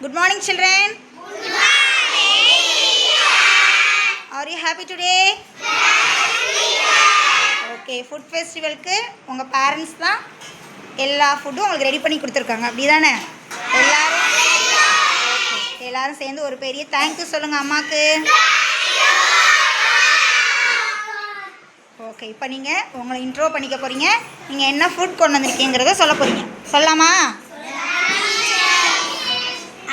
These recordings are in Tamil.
Good morning, children. Good morning. Are you happy today? Okay, food festival க்கு உங்க parents தான் எல்லா ஃபுட்டும் உங்களுக்கு ரெடி பண்ணி கொடுத்துருக்காங்க. அப்படிதானே? எல்லாரும் சேர்ந்து ஒரு பெரிய தேங்க்யூ சொல்லுங்க அம்மாக்கு. ஓகே, இப்போ நீங்கள் உங்களை இன்ட்ரோ பண்ணிக்க போகிறீங்க. நீங்கள் என்ன ஃபுட் கொண்டு வந்திருக்கீங்கிறத சொல்ல போகிறீங்க. சொல்லலாமா?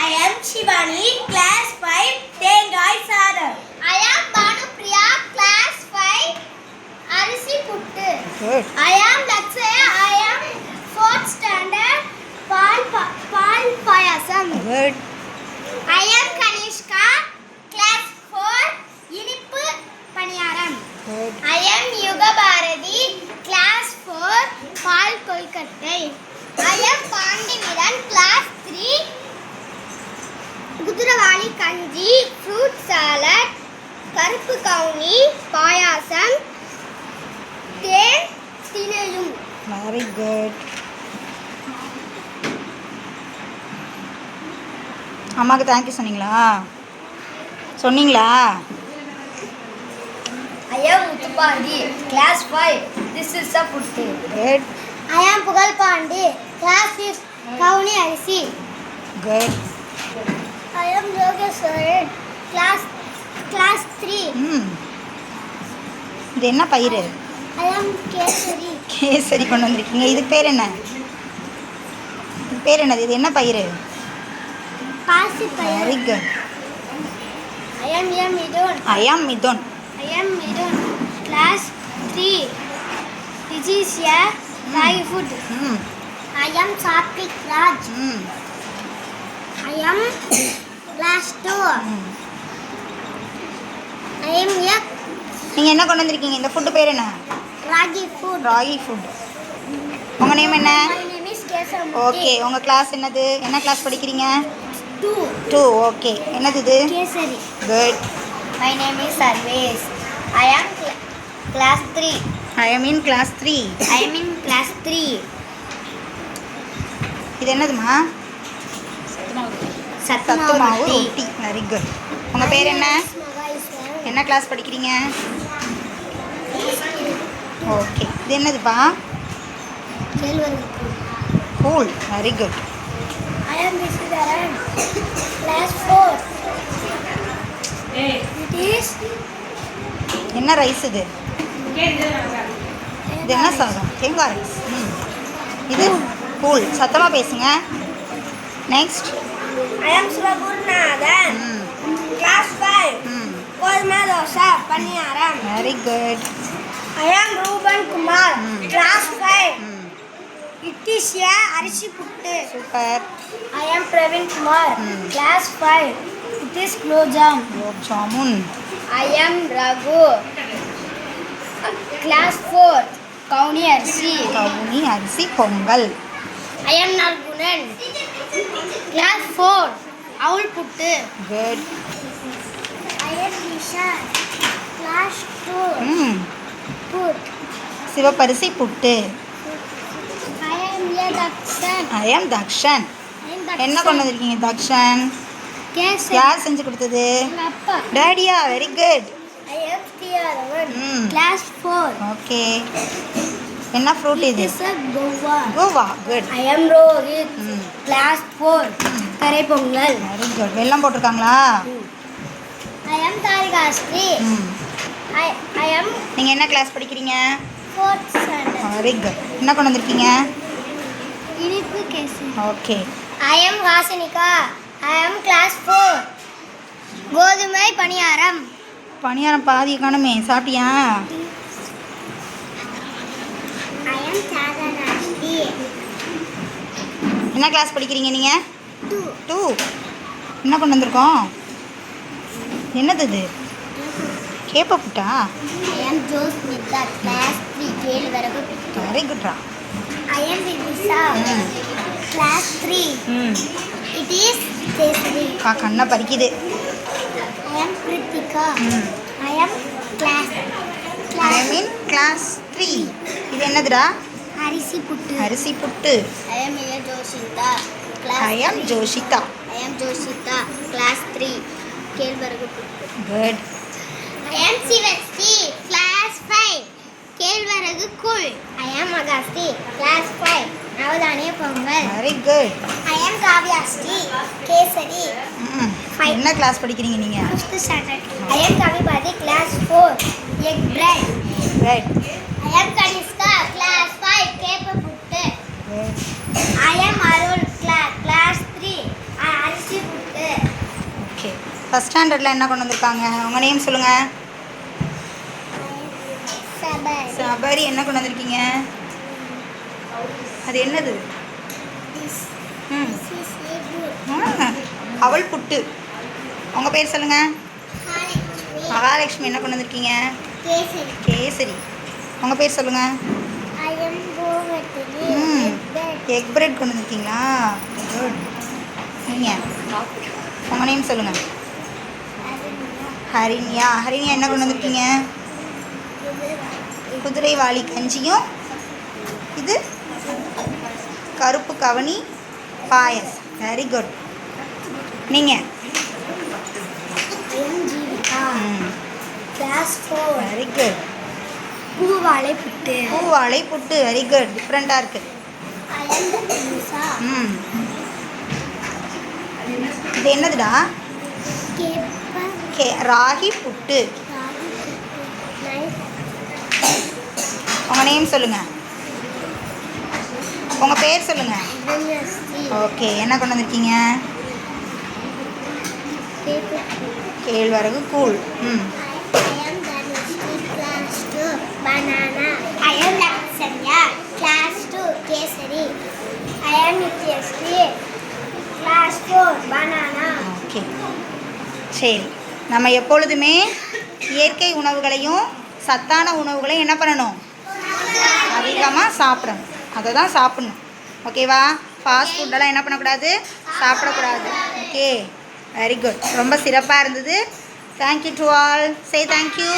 I am Shivani, class 5, Tengai Sadam. I am Bhanupriya, class 5, Arisi Puttu. Good. I am Lakshaya, I am 4th standard, Pal Payasam. Good. I am Kanishka, class 4, Inippu Paniyaram. Good. I am Yuga Bharati, class 4, Pal Kolkattai. I am Pandimiran, class 3, குதிரவாளி கஞ்சி, ஃப்ரூட் சாலட், கருப்பு கவுனி, பாயாசம், தேன், தினையும். Very good. அம்மாவுக்கு தேங்க்யூ சொன்னீங்களா? I am Muthupandi, class 5, this is a puttu. Good. I am புகழ் பாண்டி, class 6, கவுனி அரிசி. Good. I am Yogeswaran, class 3. இது என்ன பயிர்? I am kesari. கேசரி கொண்டு வந்திருக்கீங்க. இது பேர் என்ன? இது பேர் என்னது? இது என்ன பயிர்? பாசிப்பயிறு. Very good. I am Mithun. I am Mithun. Class 3. This is a Thai food. I am Satvik Raj. I am class 2. I am a நீங்கள் என்ன கொண்டு வந்திருக்கீங்க? இந்த ஃபுட்டு பேர் என்ன? Ragi food. ராகி ஃபுட். உங்கள் நேம் என்ன? My name is Kesav. Okay, உங்கள் கிளாஸ் என்னது? என்ன கிளாஸ் படிக்கிறீங்க? 2. 2. ஓகே, என்னது இது? Kesari. Good. My name is Sarvesh. I am class 3. I am in class 3. I am in class 3. இது என்னதுமா? சத்து மாவு ரொட்டி. Very good. உங்கள் பேர் என்ன? என்ன கிளாஸ் படிக்கிறீங்க? ஓகே, இது என்னதுப்பா? Cool. Very good. I am Vishidaran. Class 4. It is என்ன ரைஸ் இது? இது என்ன சாதம்? தேங்காய் ரைஸ். இது கூல். சத்தமாக பேசுங்க. Next. I am Suragunathan. Class 5. கோதுமை தோசை பணியாரம். Very good. I am Ruben Kumar. Class 5. It is a arisi puttu. Super. I am Praveen Kumar. Class 5. It is gulab gulab jamun. I am Raghu. Class 4. கவுனி அரிசி. கவுனி அரிசி Pongal. I am Nargunan. Class 4. Aval puttu. Good. I am Nisha. Class 2. Put. Sivapparisi puttu. I am Dakshan. I am Dakshan. என்ன கொண்டு வந்திருக்கீங்க தக்ஷன்? Kesari. யார் செஞ்சு கொடுத்தது? எங்க அப்பா. டேடியா? Very good. I am Tiaravan. Class 4. Okay, என்ன ஃப்ரூட் இது? This is Goa. Guava. Good. I am Rohit. Class 4. கரை பொங்கல். Very good. வெல்லம் போட்டிருக்காங்களா? I am Tarikashri. I am நீங்கள் என்ன கிளாஸ் படிக்கிறீங்க? 4th standard. Very good. என்ன கொண்டு வந்திருக்கீங்க? இனிப்பு kesari. Okay. I am Vasanika. I am class 4. கோதுமை பணியாரம். பணியாரம் பாதி காணுமே, சாப்பிட்டியா? I am Chaganashti. என்ன கிளாஸ் படிக்கிறீங்க நீங்கள்? 2. 2. என்ன கொண்டு வந்திருக்கோம்? என்னது இது? கேப்ப புட்டா? I am Josmita. Class 3. Kezhvaragu puttu. Very குட்ரா. I am Vidisha. Class 3. It is Kesari. கண்ணை பறிக்குது. I am Kritika. I am I mean class 3. இது என்னதுடா? Arisi puttu. Arisi puttu. I am Joshita. Class I am Joshita. I am Joshita, class 3, kezhvaragu puttu. Good. I am Sivasti, class 5, கேழ்வரகு கூழ். I am Agasti, class 5, navadhaniya Pongal. Very good. I am Kavyasti, kesari. என்ன கிளாஸ் படிக்கிறீங்க நீங்கள்? 5th standard. I am Kavibadi, class 4, egg bread. Right. I am Kanishka, class 5, கேப்ப புட்டு. I am Arul, class 3, அரிசி புட்டு. ஓகே. ஃபஸ்ட் ஸ்டாண்டர்டில் என்ன கொண்டு வந்திருக்காங்க? உங்கள் நேம் சொல்லுங்கள். சபரி. சபரி என்ன கொண்டு வந்திருக்கீங்க? அது என்னது? ம் அவல் புட்டு. உங்கள் பேர் சொல்லுங்கள். மகாலட்சுமி என்ன கொண்டு வந்திருக்கீங்க? கேசரி. கேசரி. உங்கள் பேர் சொல்லுங்கள். I am Bhuvatini, egg bread கொண்டு வந்திருக்கீங்களா? குட். நீங்கள் உங்கள் நேம் சொல்லுங்கள். ஹரிணியா. ஹரிணியா என்ன கொண்டு வந்திருக்கீங்க? குதிரைவாலி கஞ்சியும் இது கருப்பு கவனி பாயஸ். Very good. நீங்கள் I am Jeevika, class 4, very good. பூவாழை புட்டு. பூவாழை புட்டு. Very good. டிஃப்ரெண்ட்டாக இருக்குது. I am Tanusa, இது என்னதுடா? கேப்ப ராகி புட்டு. உங்கள் நேம் சொல்லுங்கள். உங்கள் பேர் சொல்லுங்கள். ஓகே. என்ன கொண்டு வந்திருக்கீங்க? கேழ்வரகு கூழ். I am Dhanushri, class 2, banana. I am Laksanya, class 2, kesari. I am Nityasri, class 4, banana. Okay. சரி, நம்ம எப்பொழுதுமே இயற்கை உணவுகளையும் சத்தான உணவுகளையும் என்ன பண்ணணும்? அதிகமாக சாப்பிடணும். அதை தான் சாப்பிட்ணும். ஓகேவா? ஃபாஸ்ட் ஃபுட்டெல்லாம் என்ன பண்ணக்கூடாது? சாப்பிடக்கூடாது. ஓகே. Very good. ரொம்ப சிறப்பாக இருந்தது. Thank you to all. Say thank you.